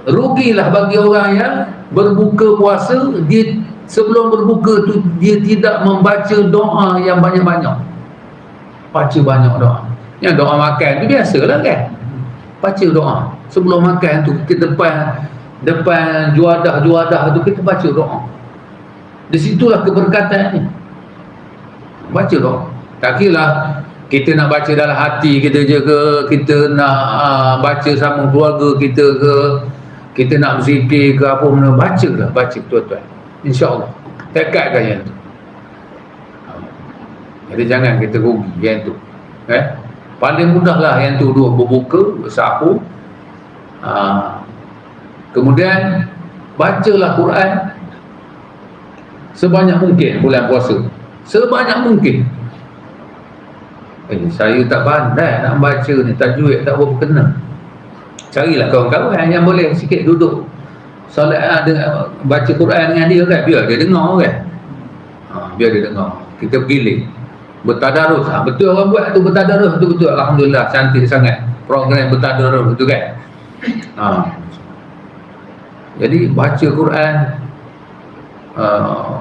rugilah bagi orang yang berbuka puasa, dia sebelum berbuka tu dia tidak membaca doa yang banyak-banyak. Baca banyak doa. Yang doa makan tu biasalah kan. Baca doa. Sebelum makan tu kita depan juadah tu kita baca doa. Di situlah keberkatan ni. Baca dong. Tak kira kita nak baca dalam hati kita je ke, kita nak baca sama keluarga kita ke, kita nak berzikir ke apa benda, bacalah, baca tuan-tuan. InsyaAllah. Tekadkan yang tu. Jadi jangan kita rugi yang tu. Paling mudahlah yang tu, dua berbuka, bersahur. Kemudian bacalah Quran sebanyak mungkin bulan puasa. Sebanyak mungkin. Saya tak pandai nak baca ni, tajwid tak berapa kena. Carilah kawan-kawan yang boleh sikit duduk solat, baca Quran dengan dia kan, biar dia dengar kan. Biar dia dengar. Kita pilih bertadarus. Betul orang buat tu bertadarus, betul-betul. Alhamdulillah, cantik sangat program bertadarus tu kan. Jadi baca Quran.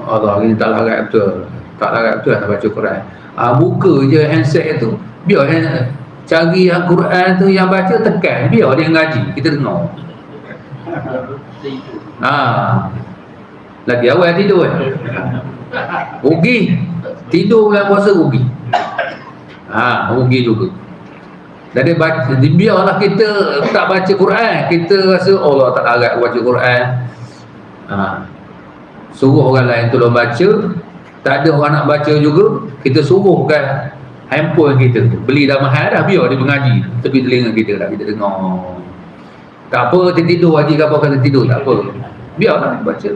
Allah ni tak larat betul. Tak larat betul nak baca Quran. Buka je handset tu, biar cari yang Quran tu yang baca, tekan, biar dia ngaji, kita dengar. Lagi awal tidur rugi. Tidur bulan puasa rugi. Rugi juga. Jadi baca, biarlah kita tak baca Quran, kita rasa Allah tak larat baca Quran. Suruh orang lain tolong baca. Tak ada orang nak baca juga, kita suruhkan handphone kita beli dah mahal dah, biar dia mengaji tepi telinga kita dah, kita dengar. Tak apa, tertidur haji ke apa, kata tidur tak apa, biarlah baca.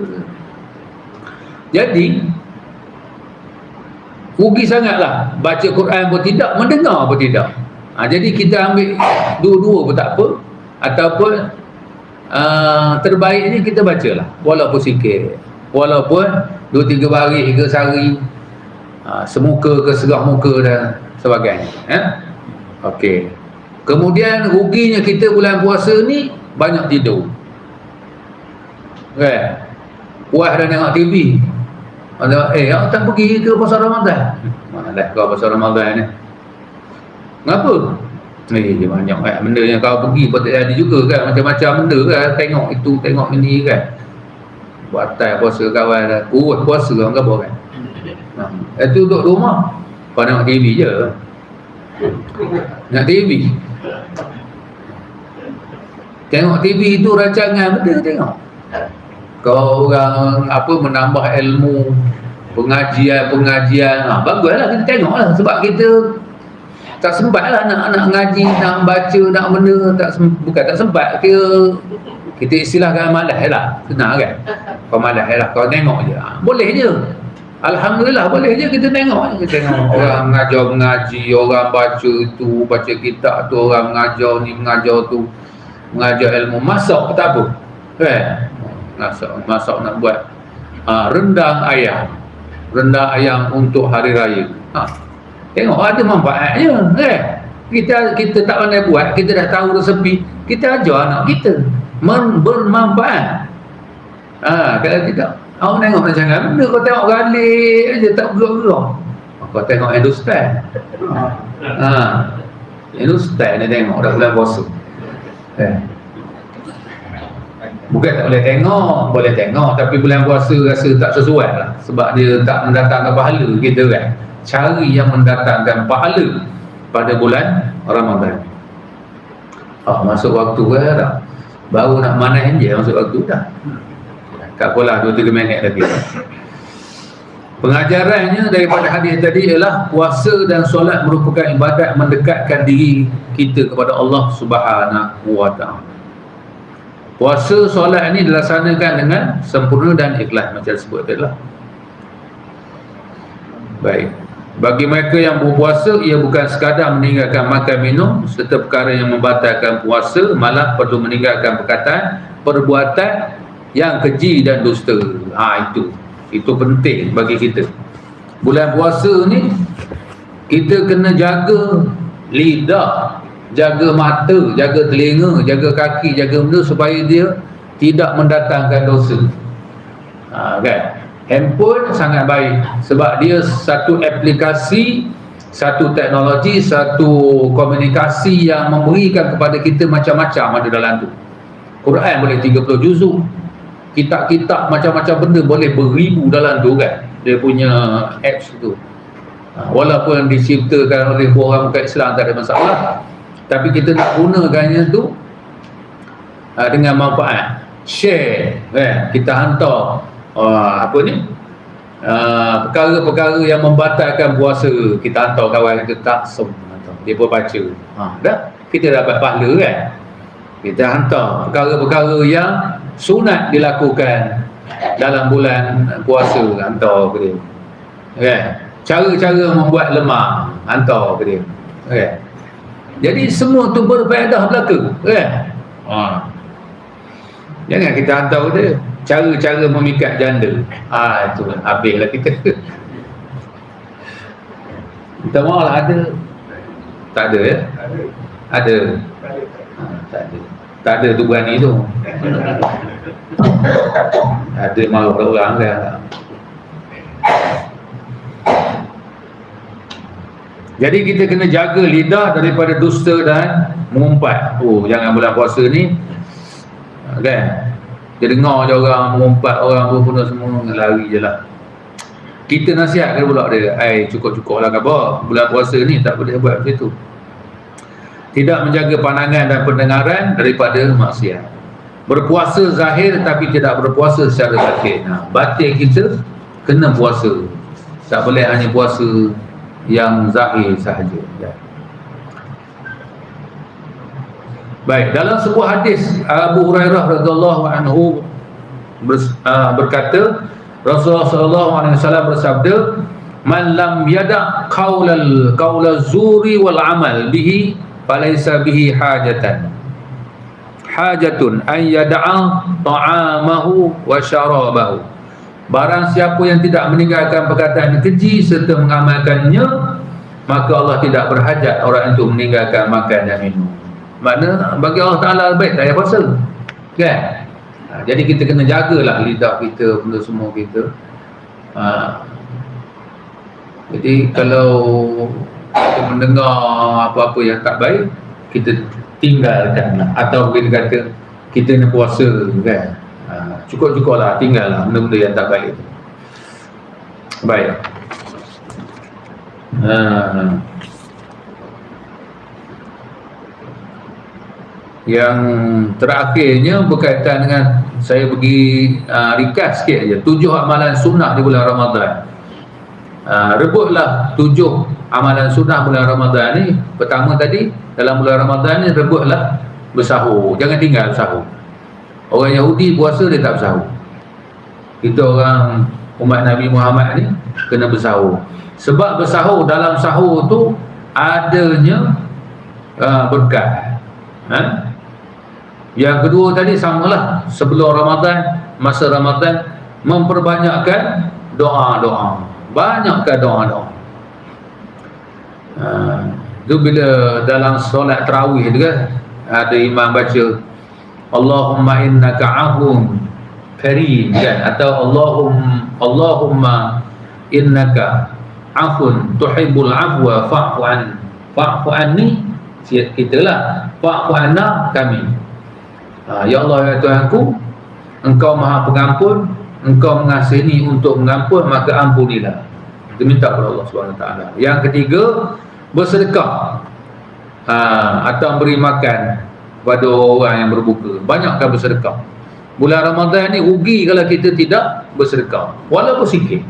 Jadi rugi sangatlah, baca Quran pun tidak, mendengar pun tidak. Jadi kita ambil dua-dua pun tak apa, ataupun terbaiknya kita bacalah, walaupun sikit, walaupun 2-3 baris ke sehari, semuka ke serah muka dan sebagainya. Okey. Kemudian ruginya kita bulan puasa ni banyak tidur. Kan? Puas dah tengok TV. Awak tak pergi ke pasar Ramadan? Malah kau pasar Ramadan ni. Kenapa? Banyak benda yang kau pergi kau tak jadi juga kan, macam-macam benda kan, tengok itu, tengok ini kan. Buatan puasa kawan dah kurus puasa orang kata kan. Itu duduk rumah kau tengok TV je. Nak TV, tengok TV itu rancangan benda tengok. Kau orang apa menambah ilmu, pengajian, baguslah kita tengoklah, sebab kita tak sempat lah nak ngaji, nak baca, nak benda, bukan tak sempat, kita istilahkan malas lah, senang kan. Kau malas lah, kau tengok je, boleh je, alhamdulillah boleh je, kita tengok je. Kita tengok orang mengajar mengaji, orang baca tu, baca kitab tu, orang mengajar ni, mengajar tu, mengajar ilmu, masak tak apa kan, masak nak buat rendang ayam untuk hari raya. Tengok ada manfaatnya kan. Kita tak pandai buat, kita dah tahu resepi, kita ajar anak kita bermanfaat. Kalau tidak, awak tengok rancangan benda, kau tengok galik aja, tak gerak-gerak. Kau tengok Hindustan. Hindustan ni tengok dah bulan puasa. Bukan tak boleh tengok, boleh tengok, tapi bulan puasa rasa tak sesuai lah, sebab dia tak mendatangkan pahala kita kan. Cari yang mendatangkan pahala pada bulan Ramadan. Masuk waktu dah, baru nak manahin je masuk waktu dah. Tak apalah, 2-3 minit lagi. Pengajarannya daripada hadis tadi ialah puasa dan solat merupakan ibadat mendekatkan diri kita kepada Allah Subhanahu wa ta'ala. Puasa, solat ini dilaksanakan dengan sempurna dan ikhlas macam disebut tadi lah. Baik. Bagi mereka yang berpuasa, ia bukan sekadar meninggalkan makan minum serta perkara yang membatalkan puasa, malah perlu meninggalkan perbuatan yang keji dan dusta. Itu penting bagi kita. Bulan puasa ni kita kena jaga lidah, jaga mata, jaga telinga, jaga kaki, jaga benda supaya dia tidak mendatangkan dosa. Kan? Handphone sangat baik sebab dia satu aplikasi, satu teknologi, satu komunikasi yang memberikan kepada kita macam-macam ada dalam tu. Quran boleh 30 juzuk, kitab-kitab macam-macam benda boleh beribu dalam tu kan, dia punya apps tu. Walaupun diciptakan oleh orang bukan Islam tak ada masalah, tapi kita nak gunakannya tu dengan manfaat. Share kan, kita hantar perkara-perkara yang membatalkan puasa, kita hantar kawan kita, tak dia pun baca, dah kita dapat pahala kan. Kita hantar perkara-perkara yang sunat dilakukan dalam bulan puasa, hantar ke dia kan. Cara-cara membuat lemang, hantar ke dia kan. Jadi semua tu berfaedah belaka kan. Jangan kita hantar ke dia cara-cara memikat janda, itu habislah kita. Minta maaf lah, ada tak ada ya? Ada. Tak ada tu berani tu. Ada malu orang kan. Jadi kita kena jaga lidah daripada dusta dan mengumpat. Jangan bulan puasa ni kan, dia dengar je orang mengumpat, orang bunuh semua, lari je lah. Kita nasihat ke pula dia, cukup-cukup lah khabar, bulan puasa ni tak boleh buat macam tu. Tidak menjaga pandangan dan pendengaran daripada maksiat. Berpuasa zahir tapi tidak berpuasa secara batin. Batin kita kena puasa, tak boleh hanya puasa yang zahir sahaja ya. Baik, dalam sebuah hadis Abu Hurairah radhiyallahu anhu berkata, Rasulullah sallallahu alaihi wasallam bersabda, "Man lam yada' qaulal zuri wal amal bihi falaysa bihi hajatun an yada'a ta'amahu wa syarabahu." Barang siapa yang tidak meninggalkan perkataan keji serta mengamalkannya, maka Allah tidak berhajat orang itu meninggalkan makan dan minum. Makna bagi Allah Ta'ala baik tak payah puasa kan. Jadi kita kena jagalah lidah kita, benda semua kita. Jadi kalau kita mendengar apa-apa yang tak baik, kita tinggalkan lah. Atau kita kata kita nak puasa kan, cukup-cukup lah, tinggal lah benda-benda yang tak baik. Baik. Yang terakhirnya berkaitan dengan, saya bagi ringkas sikit aja, 7 amalan sunnah di bulan Ramadan. Rebutlah 7 amalan sunnah bulan Ramadan ni. Pertama tadi, dalam bulan Ramadan ni rebutlah bersahur, jangan tinggal sahur. Orang Yahudi puasa dia tak bersahur. Kita orang umat Nabi Muhammad ni kena bersahur. Sebab bersahur, dalam sahur tu adanya berkat. Yang kedua tadi samalah, sebelum Ramadan, masa Ramadan memperbanyakkan doa-doa. Banyakkan doa-doa. Itu bila dalam solat tarawih tu kan, ada imam baca Allahumma innaka afun karim kan, atau Allahumma innaka afun tuhibbul afwa fa'fu anni, kita lah, fa'fu anna kami. Ya Allah, ya Tuhanku, Engkau Maha Pengampun, Engkau mengasihi untuk mengampun, maka ampunilah. Kita minta kepada Allah SWT. Yang ketiga, bersedekah atau beri makan kepada orang yang berbuka. Banyakkan bersedekah. Bulan Ramadan ni rugi kalau kita tidak bersedekah, walaupun sikit.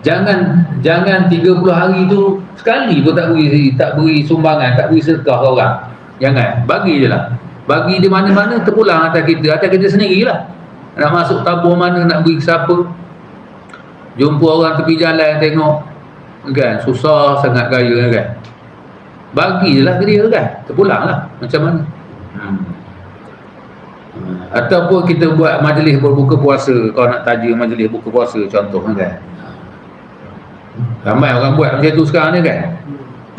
Jangan 30 hari tu sekali tu tak beri sumbangan, tak beri sedekah ke orang. Jangan, bagi je lah. Bagi di mana-mana, terpulang atas kita sendirilah. Nak masuk tabur mana, nak beri ke siapa. Jumpa orang tepi jalan tengok kan, susah sangat gaya kan, bagi je lah ke dia kan, terpulang lah. Macam mana? Ataupun kita buat majlis berbuka puasa. Kau nak taja majlis buka puasa contoh kan, ramai orang buat macam tu sekarang ni kan.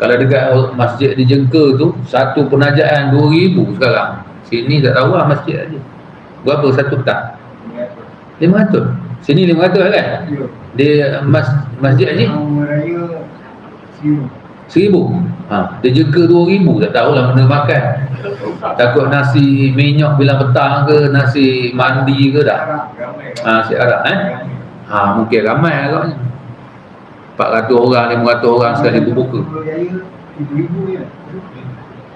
Kalau dekat masjid di Jengker tu, satu penajaan 2,000 sekarang. Sini tak tahu lah masjid aja. Berapa satu petang? 500. Sini 500 kan? Dia masjid aja? Dia jeka 2,000, tak tahulah mana makan. Takut nasi minyak bilang petang ke, nasi mandi ke dah. Nasi Arab mungkin ramai agaknya. 400 orang, 500 orang sekali berbuka.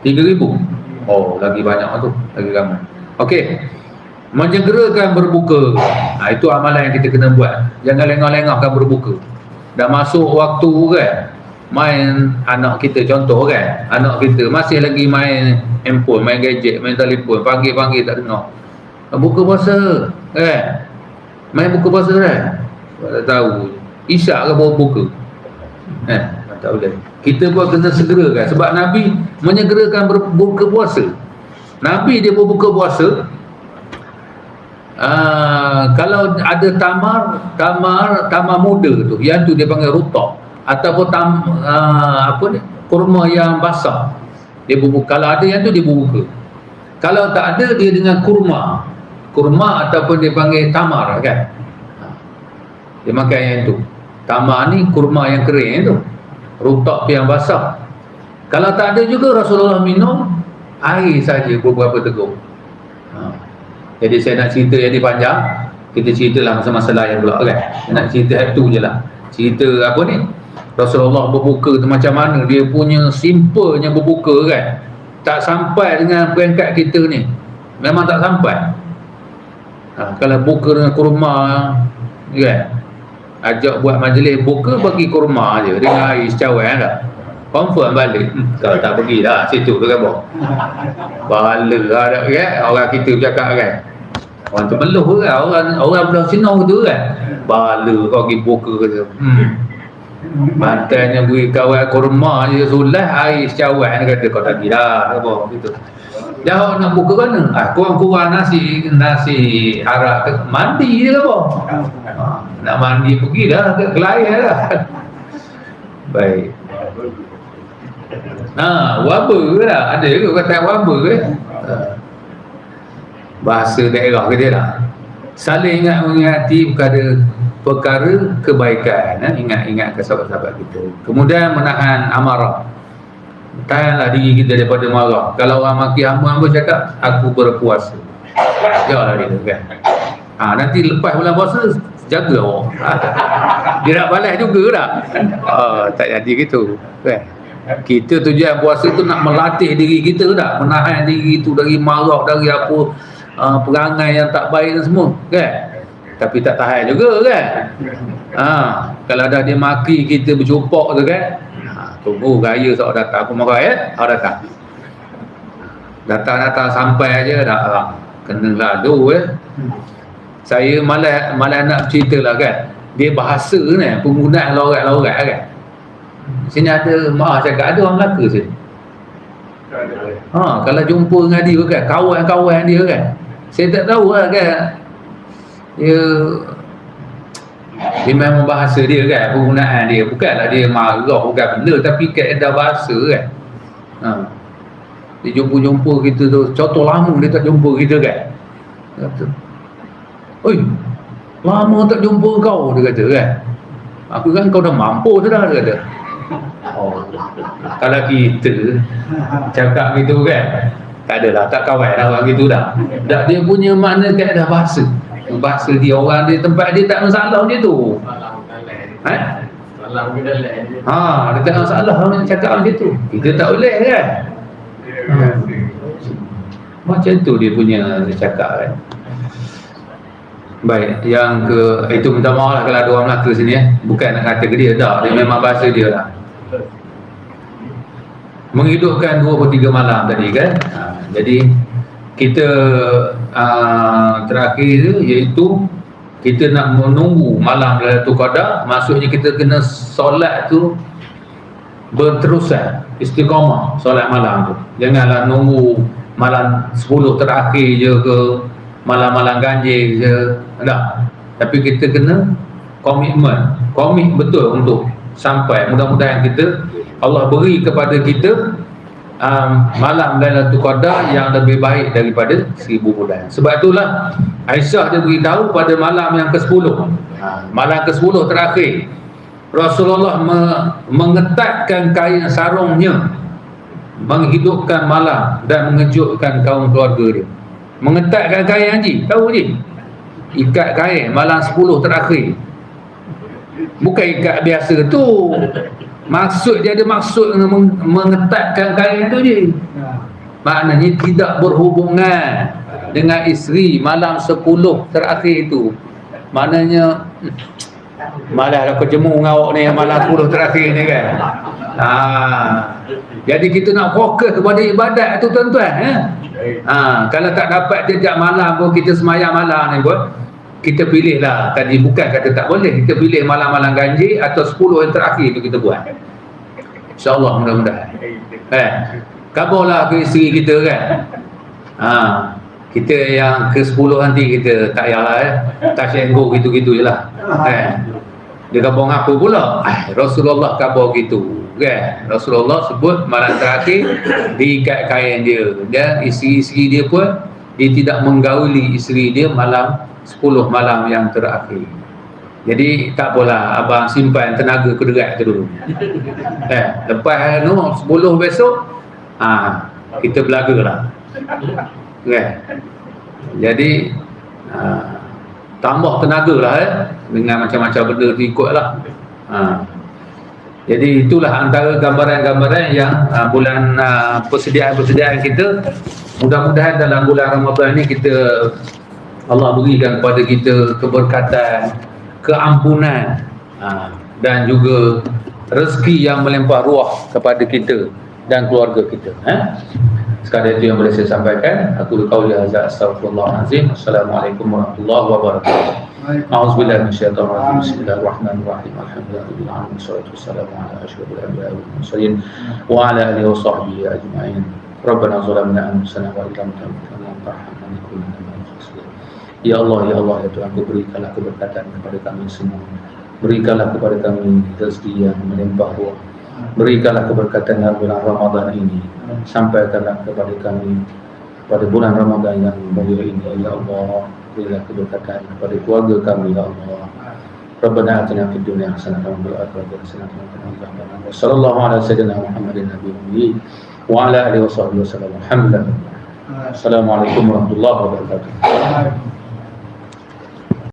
3,000. Oh, lagi banyak tu, lagi ramai. Okey. Menyegerakan berbuka. Itu amalan yang kita kena buat. Jangan lengah-lengahkan berbuka. Dah masuk waktu kan, main anak kita, contoh kan, anak kita masih lagi main handphone, main gadget, main telefon, panggil-panggil tak dengar. Buka puasa kan, main buka puasa kan, tak tahu isyak ke baru buka tak boleh. Kita pun kena segerakan, sebab Nabi menyegerakan berbuka puasa. Nabi dia berbuka puasa, kalau ada tamar muda tu, yang tu dia panggil rutab, ataupun kurma yang basah, dia berbuka. Kalau ada yang tu dia berbuka. Kalau tak ada, dia dengan kurma ataupun dia panggil tamar kan, dia makan yang tu. Tamar ni kurma yang kering tu, rutab yang basah. Kalau tak ada juga, Rasulullah minum air saja beberapa teguk. Jadi saya nak cerita yang panjang, kita ceritalah masa-masa lain pula kan. Saya nak cerita itu je lah. Cerita apa ni, Rasulullah berbuka tu macam mana, dia punya simpelnya berbuka kan. Tak sampai dengan peringkat kita ni, memang tak sampai. Kalau buka dengan kurma kan, ajak buat majlis buka, bagi kurma je dengan air secawan dah, confirm balik. Kalau tak pergi dah situ tu kan boh, bala ada kan orang kita bercakap kan, orang terbeluh kan, orang belah Cina tu kan, bala kau pergi buka kata mantannya beri kawan kurma je sulah air secawan, kata kau tak pergi dah kan boh gitu. Jauh nak buka mana? Kurang-kurang nasi harap mandi je kan boh. Nak mandi pergi dah ke Kelayan dah. Baik. Waba ke dah? Ada ke kata waba ke? Bahasa daerah ke dia lah. Saling ingat mengingati perkara kebaikan. Ingat-ingat ke sahabat-sahabat kita. Kemudian menahan amarah. Tahanlah diri kita daripada marah. Kalau orang maki hamba cakap, aku berpuasa. Janganlah dia kan. Nanti lepas bulan puasa, jaga awak. Dia nak balas juga tak? Tak jadi gitu kan. Kita tujuan puasa tu nak melatih diri kita tak, menahan diri tu dari marah, dari apa perangai yang tak baik dan semua kan. Tapi tak tahan juga kan. Kalau dah dia maki kita bercupak tu kan, tunggu raya sok datang, aku marah datang sampai aja dah kena lalu Saya malah nak cerita lah kan, dia bahasa ni penggunaan lorat-lorat kan. Sini ada maaf cakap, ada orang Melaka sini. Kalau jumpa dengan dia kan, kawan-kawan dia kan, saya tak tahu lah kan, dia memang bahasa dia kan, penggunaan dia bukanlah dia marah bukan benda, tapi kaedah bahasa kan. Dia jumpa kita tu, contoh lama dia tak jumpa kita kan, kata, oi, lama tak jumpa kau, dia kata kan. Aku kan kau dah mampu sudah, dia kata. Kalau kita cakap gitu kan, tak adalah, tak kawan lah orang gitu dah. Dia punya makna kaedah bahasa. Bahasa dia, orang dia, tempat dia tak masalah dia tu. Dia tak masalah orang cakap macam tu. Kita tak boleh kan. Macam tu dia punya cakap kan. Baik, yang ke itu minta maaf lah kalau ada orang Melaka sini bukan nak kata ke dia, tak, dia memang bahasa dia lah. Menghidupkan 2/3 malam tadi kan. Jadi kita terakhir tu iaitu kita nak menunggu malam Lailatul Qadar. Maksudnya kita kena solat tu berterusan, istiqamah solat malam tu. Janganlah nunggu malam 10 terakhir je ke, malam-malam ganjil je, tak. Tapi kita kena komit betul untuk sampai. Mudah-mudahan Allah beri kepada kita malam Lailatul Qadar yang lebih baik daripada 1000 bulan. Sebab itulah Aisyah dia beritahu pada malam yang ke-10, malam ke-10 terakhir, Rasulullah mengetatkan kain sarungnya, menghidupkan malam dan mengejutkan kaum keluarga dia. Mengetatkan kain haji, tahu je, ikat kain malam 10 terakhir. Bukan ikat biasa tu, maksud dia ada maksud mengetatkan kain tu je. Maknanya tidak berhubungan dengan isteri malam 10 terakhir itu. Maknanya malah aku jemu dengan awak ni malam 10 terakhir ni kan. Jadi kita nak fokus kepada ibadat tu tuan-tuan. Kalau tak dapat jejak malam pun, kita semayang malam ni pun, kita pilih lah. Tadi bukan kata tak boleh, kita pilih malam-malam ganjil atau 10 yang terakhir tu kita buat. InsyaAllah mudah-mudahan. Kabarlah ke isteri kita kan. Kita yang ke 10 nanti kita tak payahlah tak sengguh gitu-gitu je lah. Dia kabar apa pula? Rasulullah kabar gitu kan. Rasulullah sebut malam terakhir diikat kain dia, dan isteri-isteri dia pun dia tidak menggauli isteri dia malam 10 malam yang terakhir. Jadi tak apalah, abang simpan tenaga kuderat tu dulu. Lepas 10 besok kita belaga lah kan. Jadi tambah tenaga lah dengan macam-macam benda tu ikut lah. Jadi itulah antara gambaran-gambaran yang bulan persediaan kita. Mudah-mudahan dalam bulan Ramadan ni Allah berikan kepada kita keberkatan, keampunan, dan juga rezeki yang melimpah ruah kepada kita dan keluarga kita. Sekadar itu yang boleh saya sampaikan. Aku qauli hadza, astaghfirullahalazim. Assalamualaikum warahmatullahi wabarakatuh. A'udzubillahi minasyaitonir rajim. Bismillahirrahmanirrahim. Alhamdulillahirabbil alamin. Wassalatu wassalamu ala asyrofil anbiya'i wal mursalin wa ala alihi wa sahbihi ajma'in. Rabbana zalamna anfusana wa illam taghfir lana wa tarhamna lanakunanna minal khasirin. Ya Allah, ya Allah, ya Tuhan, berikanlah keberkatan kepada kami semua. Berikanlah kepada kami rezeki yang melimpah ruah. Berikanlah keberkatan dalam bulan Ramadan ini. Sampaikanlah kepada kami pada bulan Ramadan yang mulia ini, ya Allah. Berilah keberkatan kepada keluarga kami, ya Allah. Rabbana atina fid dunya hasanatan wa fil akhirati hasanatan wa qina adzabannar. Sallallahu ala sayyidina Muhammadin nabiyyi wa ala alihi wa sahbihi wasallam. Alhamdulillah. Assalamualaikum warahmatullahi wabarakatuh.